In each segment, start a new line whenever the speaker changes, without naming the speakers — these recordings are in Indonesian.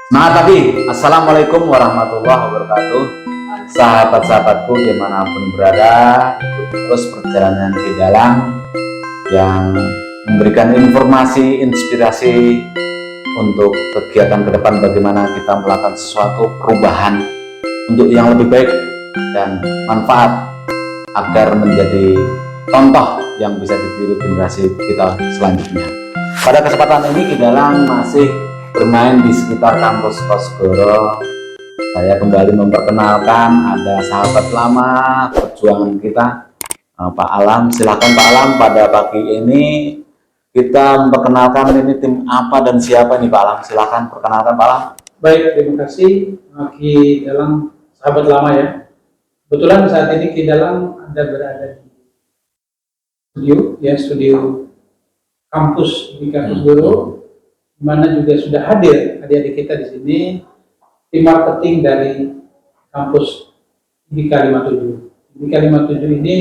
Semangat pagi, Assalamualaikum warahmatullahi wabarakatuh. Sahabat-sahabatku dimanapun berada, ikuti terus perjalanan di dalam yang memberikan informasi, inspirasi untuk kegiatan ke depan, bagaimana kita melakukan sesuatu perubahan untuk yang lebih baik dan manfaat agar menjadi contoh yang bisa ditiru generasi kita selanjutnya. Pada kesempatan ini Kidalang masih bermain di sekitar kampus Kosgoro. Saya kembali memperkenalkan ada sahabat lama perjuangan kita, Pak Alam. Silakan Pak Alam, pada pagi ini kita memperkenalkan ini tim apa dan siapa nih Pak Alam. Silakan perkenalkan Pak Alam.
Baik, terima kasih Ki Dalang, sahabat lama ya. Kebetulan saat ini Ki Dalang ada berada di studio kampus di kampus Guru, di mana juga sudah hadir adik-adik kita di sini, tim marketing dari kampus IBK 57. IBK 57 ini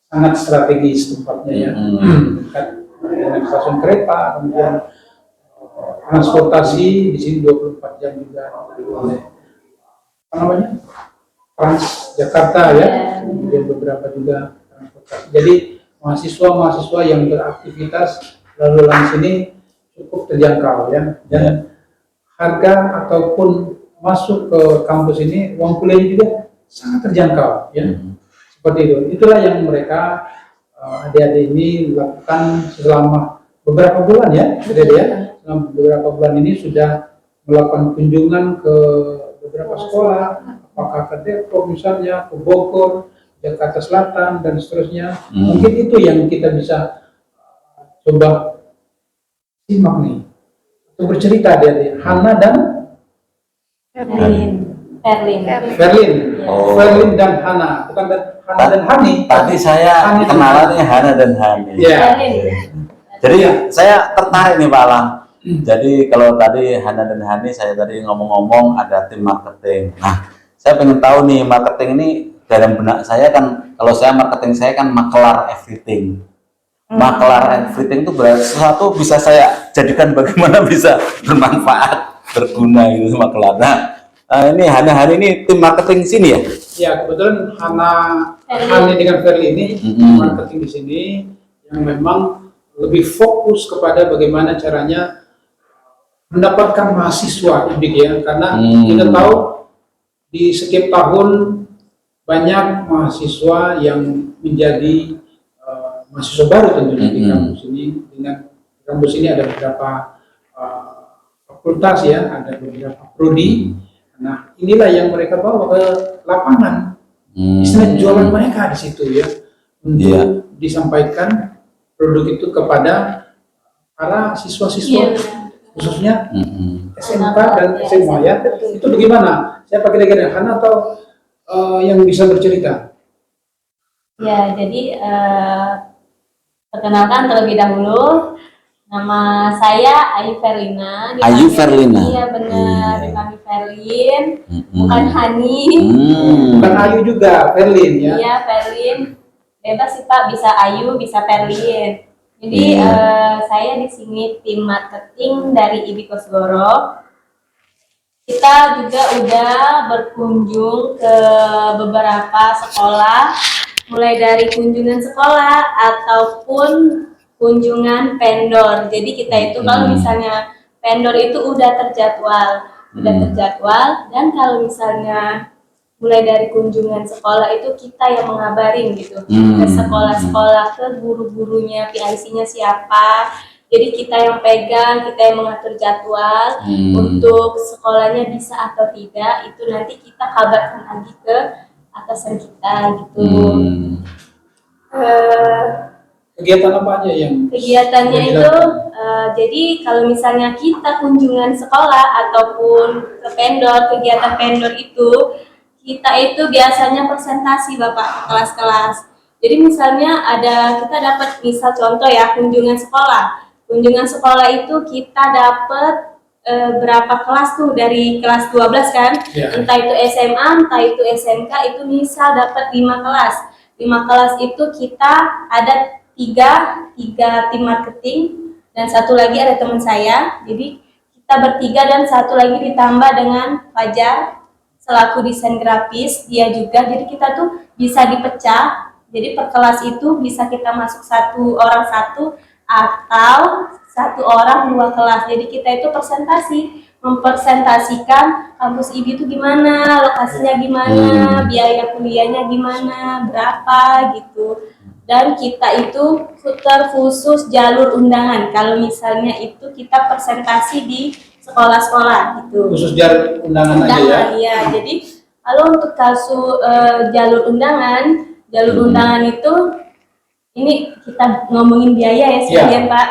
sangat strategis tempatnya ya, dekat dengan stasiun kereta, kemudian transportasi di sini 24 jam juga oleh apa namanya Transjakarta ya, kemudian beberapa juga transportasi. Jadi mahasiswa yang beraktivitas lalu lalang sini cukup terjangkau ya, dan harga ataupun masuk ke kampus ini uang kuliah juga sangat terjangkau ya, seperti itu. Itulah yang mereka adik-adik ini lakukan selama beberapa bulan ya, selama beberapa bulan ini sudah melakukan kunjungan ke beberapa sekolah, apakah ke Depok misalnya, ke Bogor, Jakarta Selatan dan seterusnya. Mungkin itu yang kita bisa coba simak nih, untuk bercerita dari Hana dan Verlin.
Oh.
Verlin dan Hana, bukan Hana dan Hani.
Tadi saya kenalannya Hana dan Hani.
Ya.
Jadi saya tertarik nih Pak Alam. Jadi kalau tadi Hana dan Hani, saya tadi ngomong-ngomong ada tim marketing. Nah, saya pengen tahu nih, marketing ini dalam benak saya kan, kalau saya marketing saya kan makelar everything. Makelar everything itu berarti sesuatu bisa saya jadikan bagaimana bisa bermanfaat, berguna gitu makelar. Nah, ini Hana Hani ini tim marketing sini ya?
Ya, kebetulan Hani dengan Verli ini marketing di sini yang memang lebih fokus kepada bagaimana caranya mendapatkan mahasiswa IBK ya, karena kita tahu di setiap tahun banyak mahasiswa yang menjadi mahasiswa baru tentunya di kampus ini. Dengan kampus ini ada beberapa fakultas ya, ada beberapa prodi. Nah, inilah yang mereka bawa ke lapangan. Istilah jualan mereka di situ ya, untuk disampaikan produk itu kepada para siswa-siswa, khususnya SMK dan SMA ya. Itu bagaimana? Saya pakai lagi Hana atau yang bisa bercerita?
Ya, jadi perkenalkan terlebih dahulu, nama saya Ayu Verlina.
Ayu Verlina.
Iya benar, dipanggil Verlin, bukan Hani.
Bukan Ayu juga, Verlin ya?
Iya Verlin, bebas sih Pak, bisa Ayu, bisa Verlin. Jadi saya di sini tim marketing dari IBK Kosgoro. Kita juga udah berkunjung ke beberapa sekolah, mulai dari kunjungan sekolah ataupun kunjungan vendor. Jadi kita itu kalau misalnya vendor itu udah terjadwal, dan kalau misalnya mulai dari kunjungan sekolah itu kita yang mengabarin gitu ke sekolah-sekolah, ke guru-gurunya, PIC-nya siapa. Jadi kita yang pegang, kita yang mengatur jadwal untuk sekolahnya bisa atau tidak, itu nanti kita kabarkan lagi ke atasan kita gitu.
Kegiatan apa aja yang
Kegiatannya itu jadi kalau misalnya kita kunjungan sekolah ataupun ke vendor, kegiatan vendor itu kita itu biasanya presentasi Bapak ke kelas-kelas. Jadi misalnya kita dapat misal contoh ya, kunjungan sekolah. Kunjungan sekolah itu kita dapat berapa kelas tuh, dari kelas 12 kan, entah itu SMA, entah itu SMK, itu misal dapat 5 kelas. 5 kelas itu kita ada tiga tim marketing dan satu lagi ada teman saya. Jadi kita kita bertiga dan satu lagi ditambah dengan Fajar selaku desain grafis, dia juga. Jadi kita tuh bisa dipecah. Jadi per kelas itu bisa kita masuk satu orang satu atau satu orang dua kelas. Jadi kita itu mempresentasikan kampus IB itu gimana, lokasinya gimana, biaya kuliahnya gimana, berapa gitu. Dan kita itu terkhusus jalur undangan. Kalau misalnya itu kita presentasi di sekolah-sekolah gitu.
Khusus jalur undangan aja ya.
Iya, jadi kalau untuk kasus jalur undangan itu ini kita ngomongin biaya ya sebagian Pak.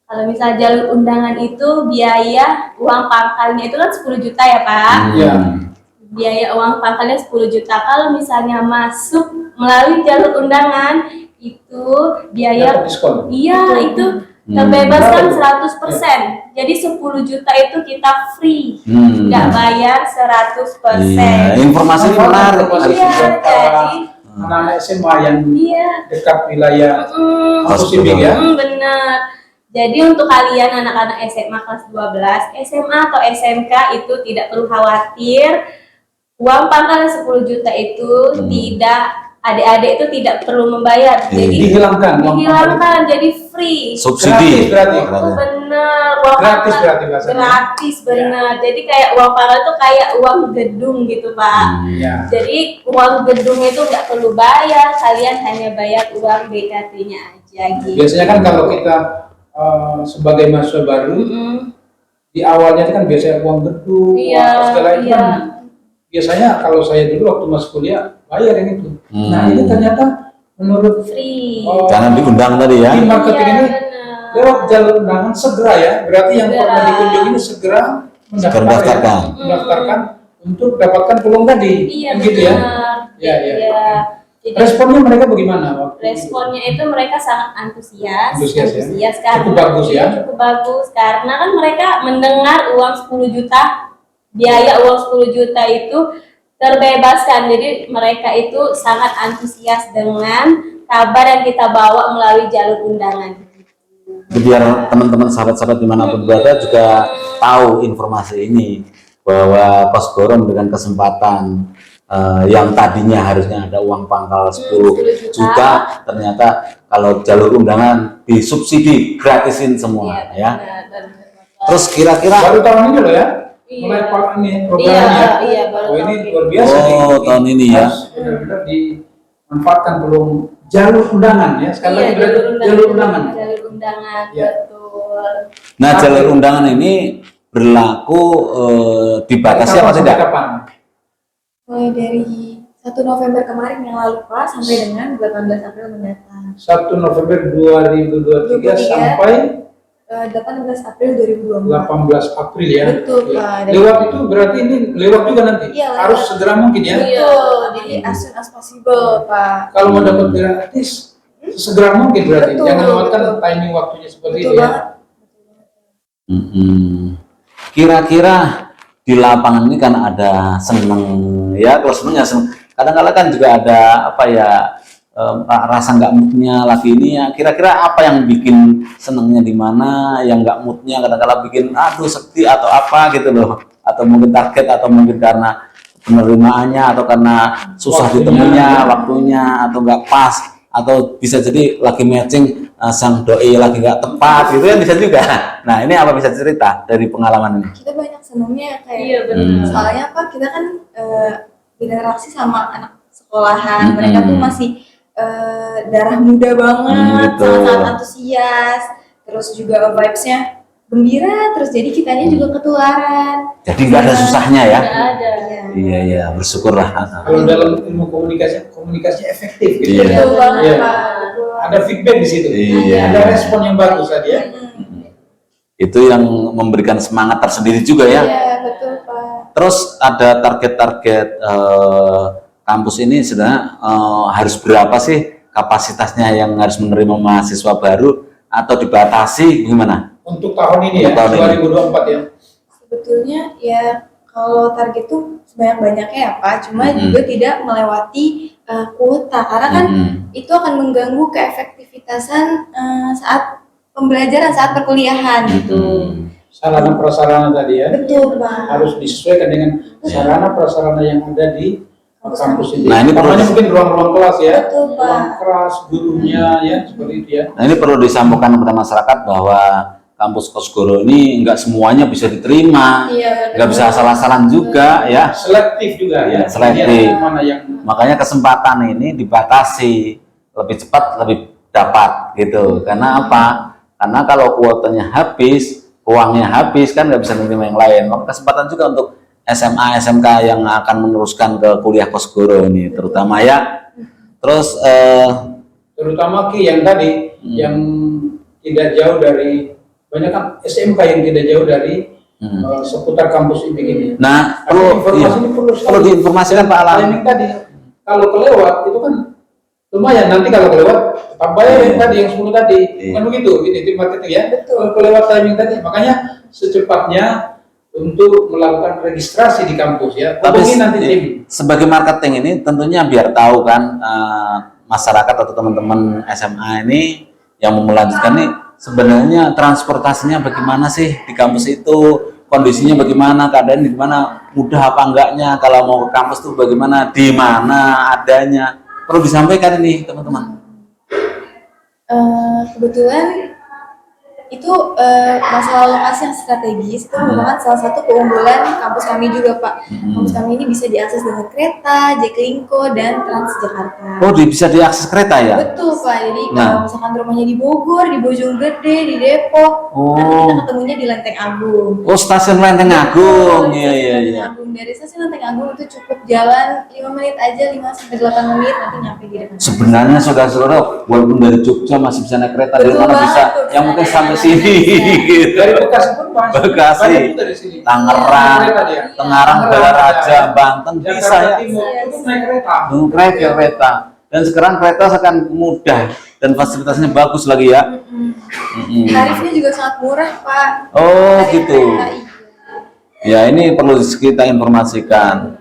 Kalau misalnya jalur undangan itu biaya uang pangkalnya itu kan 10 juta ya Pak.
Iya.
Biaya uang pangkalnya 10 juta. Kalau misalnya masuk melalui jalur undangan itu biaya
Dapat diskon.
iya itu terbebaskan 100%. Jadi 10 juta itu kita free, nggak bayar 100%.
Iya, informasi ini menarik.
Iya, jadi
anak-anak SMA yang
iya.
dekat wilayah kampus IB ya.
Benar. Jadi untuk kalian anak-anak SMA kelas 12, SMA atau SMK itu tidak perlu khawatir. Uang pangkalnya 10 juta itu tidak, adik-adik itu tidak perlu membayar. Jadi
Dihilangkan.
jadi free.
Subsidi.
Gratis.
Oh, bener, uang
Gratis
pangkal
berarti bahasanya.
gratis bener. Jadi kayak uang pangkal itu kayak uang gedung gitu Pak.
Ya.
Jadi uang gedung itu nggak perlu bayar, kalian hanya bayar uang BKT-nya aja gitu.
Biasanya kan kalau kita sebagai mahasiswa baru di awalnya itu kan biasanya uang gedung,
Iya,
uang segala itu
iya.
kan biasanya kalau saya dulu waktu masuk kuliah bayar yang itu. Nah ini ternyata menurut
Free.
Karena diundang tadi ya.
tim marketing
Iya,
ini
bener.
lewat jalur undangan segera ya, berarti yang
Segera.
pernah dikunjungi ini segera
mendaftarkan.
mendaftarkan untuk dapatkan peluang tadi,
Iya,
kan gitu ya.
benar.
Iya, iya.
Iya. Jadi
Responnya mereka bagaimana waktu itu?
responnya itu mereka sangat antusias
Antusias ya?
karena
Cukup bagus ya?
cukup bagus karena kan mereka mendengar uang 10 juta, biaya uang 10 juta itu terbebaskan. Jadi mereka itu sangat antusias dengan kabar yang kita bawa melalui jalur undangan.
Biar teman-teman sahabat-sahabat dimanapun berada juga tahu informasi ini, bahwa Kosgoro dengan kesempatan yang tadinya harusnya ada uang pangkal 10 juta, ternyata kalau jalur undangan disubsidi, gratisin semua ya.
Benar.
Terus kira-kira
Baru tahun ini loh ya?
Iya.
Mulai ini programnya.
Iya, baru
Oh ini
tahun
luar biasa nih.
tahun ini ya.
Harus benar-benar dimanfaatkan belum jalur undangan ya. Sekali lagi berarti jalur undangan.
Jalur undangan,
Iya.
betul.
Nah, jalur undangan ini berlaku dibatasi apa
Sampai
tidak?
kapan?
Mulai dari 1 November kemarin yang lalu Pak sampai dengan 18 April mendatang.
1 November 2023 sampai
18 April 2024.
18 April ya.
Betul,
Ya.
Pak.
Lewat itu berarti ini lewat juga nanti.
Iya, lewat.
Harus segera mungkin ya.
Betul, jadi as soon as possible Pak.
Kalau mau dapat gratis segera mungkin berarti.
Betul,
Jangan lewatkan
betul.
timing waktunya seperti
Betul
itu ya.
banget.
Kira-kira di lapangan ini kan ada seneng ya, kalau senengnya seneng. Kadang-kadang kan juga ada apa ya, rasa nggak moodnya lagi ini ya. Kira-kira apa yang bikin senengnya di mana, yang nggak moodnya kadang-kadang bikin aduh sedih atau apa gitu loh, atau mungkin target atau mungkin karena penerimaannya atau karena susah
Waktunya.
ditemunya waktunya atau nggak pas, atau bisa jadi lagi matching sang doi lagi nggak tepat gitu kan, bisa juga. Nah ini apa bisa cerita dari pengalaman ini?
Kita banyak senangnya kayak
Iya, benar.
soalnya apa kita kan berinteraksi sama anak sekolahan, mereka tuh masih darah muda banget,
betul.
sangat antusias, terus juga vibes-nya gembira, terus jadi kitanya juga ketularan.
Jadi nggak ada susahnya ya?
Nggak ada.
Iya iya, bersyukurlah.
Kalau dalam ilmu komunikasi efektif gitu.
Iya.
ya.
Betul banget
Iya.
Pak. Betul.
Ada feedback di situ.
Iya.
Ada respon yang bagus tadi ya.
Itu yang memberikan semangat tersendiri juga ya.
Iya, betul Pak.
Terus ada target-target kampus ini sebenarnya harus berapa sih kapasitasnya yang harus menerima mahasiswa baru, atau dibatasi gimana?
Untuk tahun ini ya,
Untuk tahun ini.
2024 ya.
Sebetulnya ya kalau target tuh sebanyak-banyaknya ya Pak, cuma juga tidak melewati kuota karena kan itu akan mengganggu keefektivitasan saat pembelajaran, saat perkuliahan gitu.
sarana prasarana tadi ya.
Betul, Pak.
Harus disesuaikan dengan sarana prasarana yang ada di kampus ini.
Nah, ini
Namanya
perlu-
mungkin ruang-ruang kelas ya,
Betul, Pak.
ruang kelas gurunya ya seperti itu ya.
Nah, ini perlu disampaikan kepada masyarakat bahwa kampus Kosgoro ini nggak semuanya bisa diterima,
Iya,
nggak bisa asal-asalan juga ya.
Selektif juga ya.
Selektif.
Lihat mana yang
Makanya kesempatan ini dibatasi, lebih cepat lebih dapat gitu. Karena apa? Karena kalau kuotanya habis, uangnya habis kan nggak bisa menerima yang lain. Maka kesempatan juga untuk SMA, SMK yang akan meneruskan ke kuliah Kosgoro ini, terutama ya. Terus
terutama Ki yang tadi yang tidak jauh dari banyak kan SMK yang tidak jauh dari seputar kampus ini gini.
nah
Artinya
perlu
informasi ini perlu
perlu diinformasikan Pak Alam.
Timing tadi kalau kelewat itu kan lumayan, nanti kalau kelewat tetap bayar yang tadi yang 10 tadi. Kan begitu ini tim marketing ya. Kalau kelewat timing tadi makanya secepatnya untuk melakukan registrasi di kampus ya.
Tapi
Hubungi nanti tim.
sebagai marketing ini tentunya biar tahu kan masyarakat atau teman-teman SMA ini yang mau melanjutkan nih sebenarnya transportasinya bagaimana sih di kampus itu, kondisinya bagaimana, keadaan di mana, mudah apa enggaknya, kalau mau ke kampus tuh bagaimana, di mana adanya, perlu disampaikan ini teman-teman.
Kebetulan itu masalah lokasi yang strategis itu merupakan salah satu keunggulan kampus kami juga, Pak. Kampus kami ini bisa diakses dengan kereta, Jaklingko, dan Transjakarta.
Oh, bisa diakses kereta ya?
Betul, Pak. Jadi
Nah.
kalau misalkan rumahnya di Bogor, di Bojonggede, di Depok, nanti kita ketemunya di Lenteng Agung.
Oh, stasiun Lenteng Agung.
Betul,
Iya,
stasiun
iya,
Lenteng
iya.
Agung. Dari stasiun Lenteng Agung itu cukup jalan 5 menit aja, 5-8 menit nanti nyampe di depan.
Sebenarnya saudara-saudara, walaupun dari Jogja masih bisa naik kereta, dari
Betul
mana
banget
bisa,
tuh,
yang
bisa
penting
naik
sampai
kereta.
sini gitu.
Dari Bekasi pun banyak.
Bekasi,
Banyak juga dari sini.
Tangerang,
Kereta dia.
Tengarang, Balaraja, Banten bisa
Jakarta
ya.
Timur itu naik kereta.
Kereta. Dan sekarang kereta akan mudah dan fasilitasnya bagus lagi ya.
Tarifnya juga sangat murah, Pak.
Oh,
Tarif
gitu.
kereta, iya.
Ya, ini perlu kita informasikan.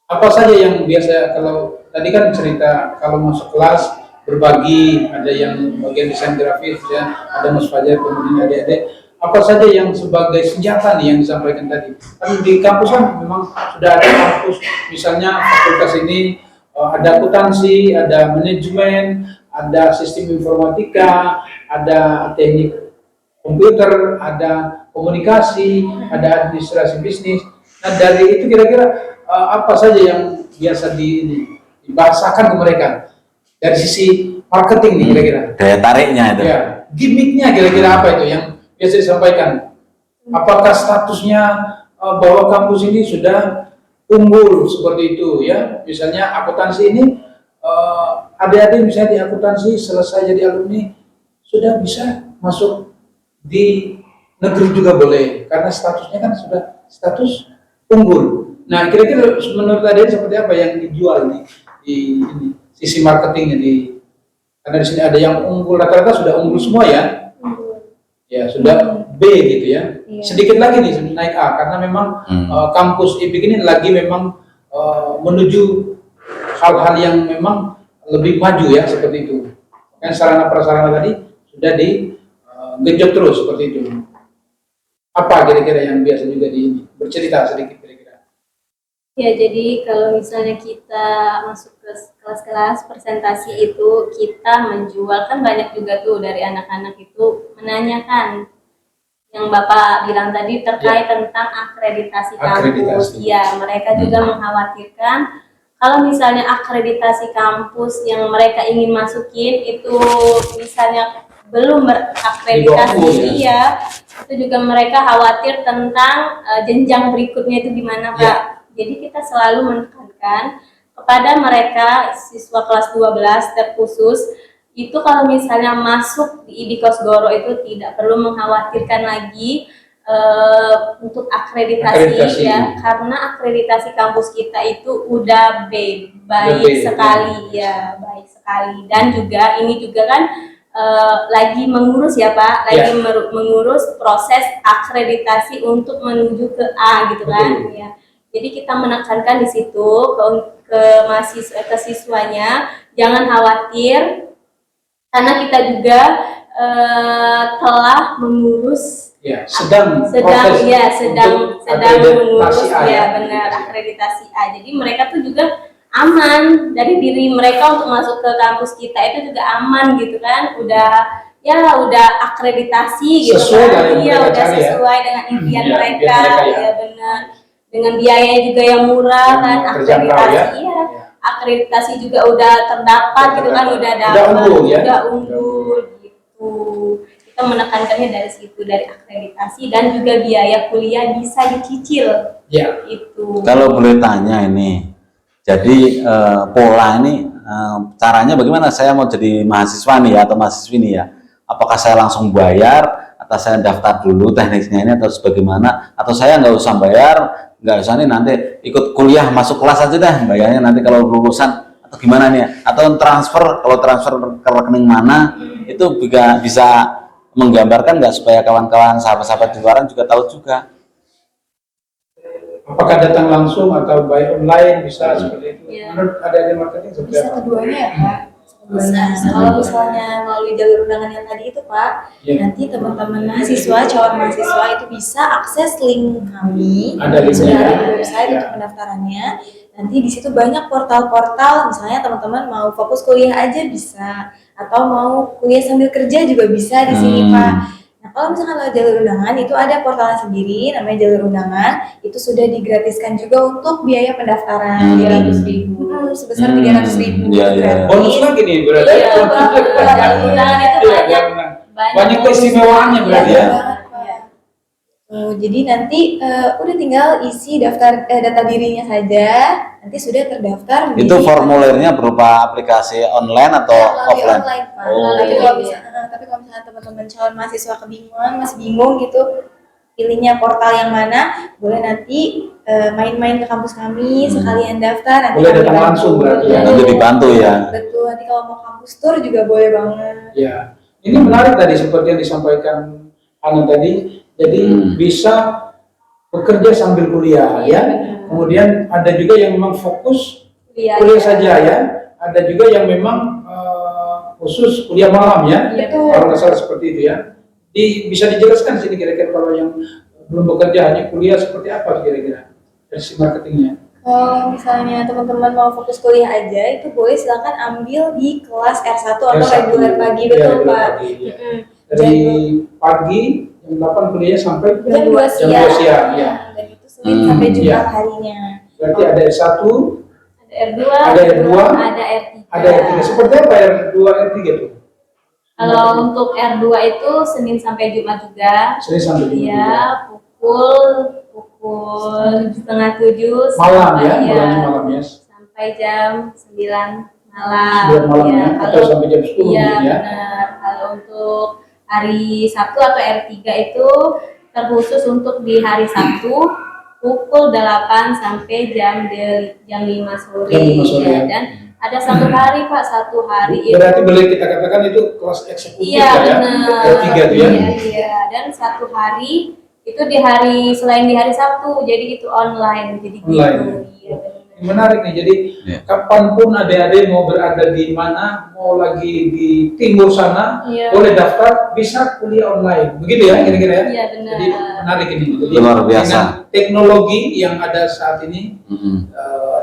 Apa saja yang biasa kalau tadi kan cerita kalau masuk kelas berbagi, ada yang bagian desain grafis ya, ada Mas Fajar, kemudian adik-adik. Apa saja yang sebagai senjata nih yang disampaikan tadi? Kan di kampus kan memang sudah ada kampus, misalnya fakultas ini ada akuntansi, ada manajemen, ada sistem informatika, ada teknik komputer, ada komunikasi, ada administrasi bisnis. Nah dari itu kira-kira apa saja yang biasa dibahasakan ke mereka dari sisi marketing nih kira-kira?
Daya tariknya itu.
Ya, gimmicknya kira-kira apa itu yang biasa disampaikan? Apakah statusnya bahwa kampus ini sudah unggul seperti itu ya? Misalnya akuntansi ini adik-adik misalnya di akuntansi selesai jadi alumni sudah bisa masuk di negeri juga boleh karena statusnya kan sudah status unggul. Nah kira-kira menurut adik seperti apa yang dijual nih di ini, sisi marketingnya karena di sini ada yang unggul rata-rata sudah unggul semua ya. Ya sudah B gitu ya.
Iya.
Sedikit lagi nih naik A karena memang kampus IPIK ini lagi memang menuju hal-hal yang memang lebih maju ya seperti itu. Kan sarana prasarana tadi sudah genjot terus seperti itu. Apa kira-kira yang biasa juga bercerita sedikit kira-kira?
Ya, jadi kalau misalnya kita masuk ke kelas-kelas presentasi itu kita menjual, kan banyak juga tuh dari anak-anak itu menanyakan yang Bapak bilang tadi terkait tentang akreditasi kampus. Iya, mereka juga mengkhawatirkan kalau misalnya akreditasi kampus yang mereka ingin masukin itu misalnya belum berakreditasi, iya, itu juga mereka khawatir tentang jenjang berikutnya itu gimana, Pak. Jadi kita selalu menekankan kepada mereka siswa kelas 12 terkhusus itu kalau misalnya masuk di IB Kosgoro itu tidak perlu mengkhawatirkan lagi untuk akreditasi ya, karena akreditasi kampus kita itu udah baik sekali ya, baik sekali. Dan juga ini juga kan lagi mengurus ya Pak, lagi mengurus proses akreditasi untuk menuju ke A gitu kan ya. Jadi kita menekankan di situ ke siswanya jangan khawatir karena kita juga telah mengurus
Ya, sedang
sedang
proses
ya sedang
untuk
sedang mengurus
akreditasi A,
ya benar akreditasi A. Jadi mereka tuh juga aman dari diri mereka untuk masuk ke kampus kita itu juga aman gitu kan. Udah akreditasi gitu
Sesuai
kan.
lah yang
Iya,
mereka
udah
cari ya.
sesuai dengan impian
Ya,
mereka.
impian mereka ya.
Iya benar. Dengan biaya juga yang murah
Yang
kan
terjangkau
akreditasi.
ya.
Iya.
Ya.
Akreditasi juga udah terdapat gitu kan, udah dapat,
unggul ya.
udah unggul gitu. Kita menekankannya dari situ, dari akreditasi dan juga biaya kuliah bisa dicicil.
Ya.
Itu.
Kalau boleh tanya ini, jadi pola ini caranya bagaimana? Saya mau jadi mahasiswa nih ya, atau mahasiswi nih ya. Apakah saya langsung bayar atau saya daftar dulu teknisnya ini atau sebagaimana? Atau saya nggak usah bayar, nggak usah nih nanti ikut kuliah masuk kelas aja dah bayarnya nanti kalau lulusan atau gimana nih? Atau transfer, kalau transfer ke rekening mana itu juga bisa menggambarkan nggak supaya kawan-kawan sahabat-sahabat di luar juga tahu juga.
Apakah datang langsung atau by online bisa seperti itu?
Ya.
Menurut ada marketing seperti
Bisa
apa?
keduanya ya Pak. Bisa. Kalau misalnya melalui jalur undangan yang tadi itu Pak,
Ya.
nanti teman-teman mahasiswa, calon mahasiswa itu bisa akses link kami.
Ada linknya
Sudah
ya.
ada di website
Ya.
untuk pendaftarannya. Nanti di situ banyak portal-portal, misalnya teman-teman mau fokus kuliah aja bisa, atau mau kuliah sambil kerja juga bisa di sini Pak. Nah, kalau misalkan lewat jalur undangan itu ada portalnya sendiri, namanya jalur undangan. Itu sudah digratiskan juga untuk biaya pendaftaran. Jadi
300.000.
sebesar 300.000.
Iya, iya.
Bonus lagi nih berarti.
Iya, undangan itu
Iya, banyak keistimewaannya berarti ya.
Jadi nanti udah tinggal isi daftar data dirinya saja, nanti sudah terdaftar.
Itu formulirnya berupa aplikasi online atau
melalui
offline?
online Pak.
Oh.
Tapi kalau misalnya teman-teman calon mahasiswa kebingungan, masih bingung gitu, pilihnya portal yang mana, boleh nanti main-main ke kampus kami, sekalian daftar. Nanti
Boleh
kami
datang
bantu.
langsung berarti ya.
Nanti dibantu ya.
Betul, nanti kalau mau kampus tour juga boleh banget.
Ya, ini menarik tadi seperti yang disampaikan Ana tadi. Jadi bisa bekerja sambil kuliah ya. Kemudian ada juga yang memang fokus
Kuliah
saja ya. Ada juga yang memang khusus kuliah malam ya.
Iya,
Kalau nggak salah seperti itu ya. Bisa dijelaskan sini kira-kira kalau yang belum bekerja hanya kuliah seperti apa kira-kira dari si marketingnya?
Kalau misalnya teman-teman mau fokus kuliah aja, itu boleh silakan ambil di kelas R1 atau
R1.
reguler pagi,
Ya,
betul
reguler
Pak.
pagi, ya.
Mm-mm.
Dari pagi jam 8 kuliahnya sampai
Jam 2
jam
siang.
2 siang ya.
Dan itu Senin sampai Jumat
Iya.
harinya.
Berarti ada S1,
ada R2,
Ada R2,
ada R3.
ada R3. Seperti apa R2, R3 tuh?
Kalau untuk R2 itu Senin sampai Jumat juga.
Senin sampai Jumat
Iya,
juga.
pukul 6:30
Malam ya,
iya,
mulainya malam ya.
sampai jam 9 malam.
9 malam
Iya,
ya, atau
kalau
sampai jam 10
iya,
mungkin ya.
benar. Kalau untuk hari Sabtu atau R3 itu terkhusus untuk di hari Sabtu pukul 8 sampai jam 5 sore.
Jam 5 sore,
Ya,
ya.
dan ada satu hari Pak, satu hari
Berarti boleh kita katakan itu kelas eksekutif
iya,
lah ya.
benar.
R3 tuh ya.
Iya, dan satu hari itu di hari selain di hari Sabtu, jadi itu online. Jadi
Online,
gitu.
ya.
Iya, benar.
Menarik nih, jadi
Ya.
kapanpun adik-adik mau berada di mana, mau lagi di timur sana,
Iya.
boleh daftar, bisa kuliah online. Begitu ya kira-kira ya?
Iya, benar.
Jadi menarik ini. Jadi,
Luar biasa.
dengan teknologi yang ada saat ini,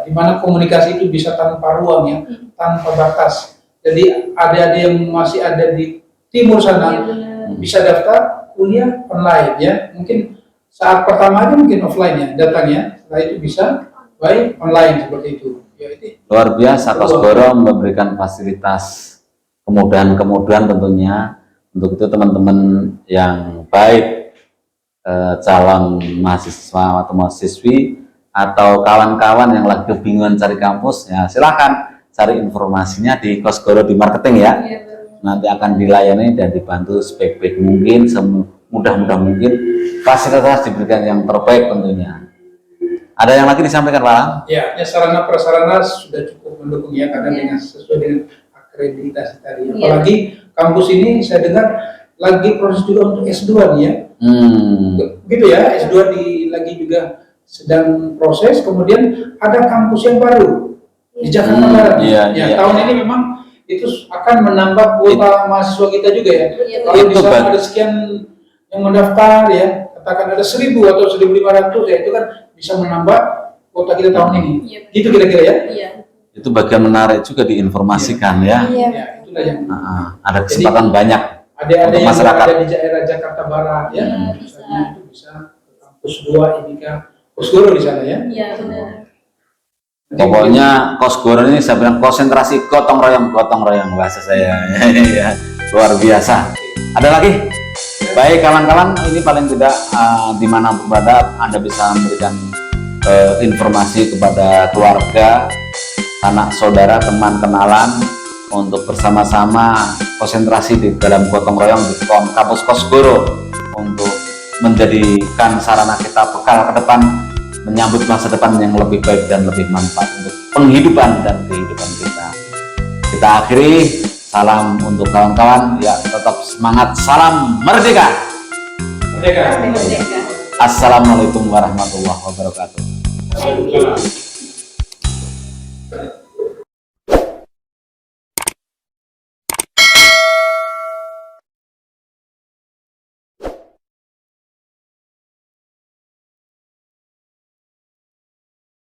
di mana komunikasi itu bisa tanpa ruang ya, tanpa batas. Jadi adik-adik yang masih ada di timur
Iya,
sana
benar.
bisa daftar kuliah online ya. Mungkin saat pertama aja mungkin offline ya datangnya, setelah itu bisa by online seperti itu. Ya, itu
Luar biasa, Kosgoro memberikan fasilitas kemudahan-kemudahan tentunya. Untuk itu teman-teman yang baik, calon mahasiswa atau mahasiswi atau kawan-kawan yang lagi kebingungan cari kampus, ya silahkan cari informasinya di Kosgoro di marketing ya.
Iya, benar.
Nanti akan dilayani dan dibantu sebaik-baik mungkin, semudah-mudah mungkin, fasilitas diberikan yang terbaik tentunya. Ada yang lagi disampaikan Pak Alam?
ya sarana prasarana sudah cukup mendukung ya karena dengan sesuai dengan akreditasi tadi.
Iya.
Apalagi kampus ini saya dengar lagi proses juga untuk S2 nih ya. Gitu ya, S2 lagi juga sedang proses. Kemudian ada kampus yang baru di Jakarta Barat.
Iya,
Ya,
iya.
tahun ini memang itu akan menambah kuota mahasiswa kita juga ya.
Iya,
Kalau
itu
bisa
bagus.
ada sekian yang mendaftar ya, katakan ada 1.000 atau 1.500 ya, itu kan bisa menambah kuota kita tahun ini.
Iya.
Gitu kira-kira ya.
Iya.
Itu bagian menarik juga diinformasikan ya.
Iya.
Ya, itulah yang
Ada kesempatan banyak
ada
untuk
yang
masyarakat.
ada di daerah Jakarta Barat ya,
Iya,
misalnya itu bisa ke kampus 2 ini kan, Kosgoro di sana ya.
Iya, benar.
Pokoknya Kosgoro ini saya bilang konsentrasi gotong royong bahasa saya. Ya, luar biasa. Ada lagi? Baik kawan-kawan, ini paling tidak dimana berada Anda bisa memberikan informasi kepada keluarga, anak saudara, teman kenalan untuk bersama-sama konsentrasi di dalam gotong royong di kampus Kosgoro untuk menjadikan sarana kita bekal ke depan menyambut masa depan yang lebih baik dan lebih manfaat untuk penghidupan dan kehidupan kita. Kita akhiri, salam untuk kawan-kawan, ya tetap semangat, salam merdeka.
Merdeka.
Merdeka.
Assalamualaikum warahmatullahi wabarakatuh.
Waalaikumsalam.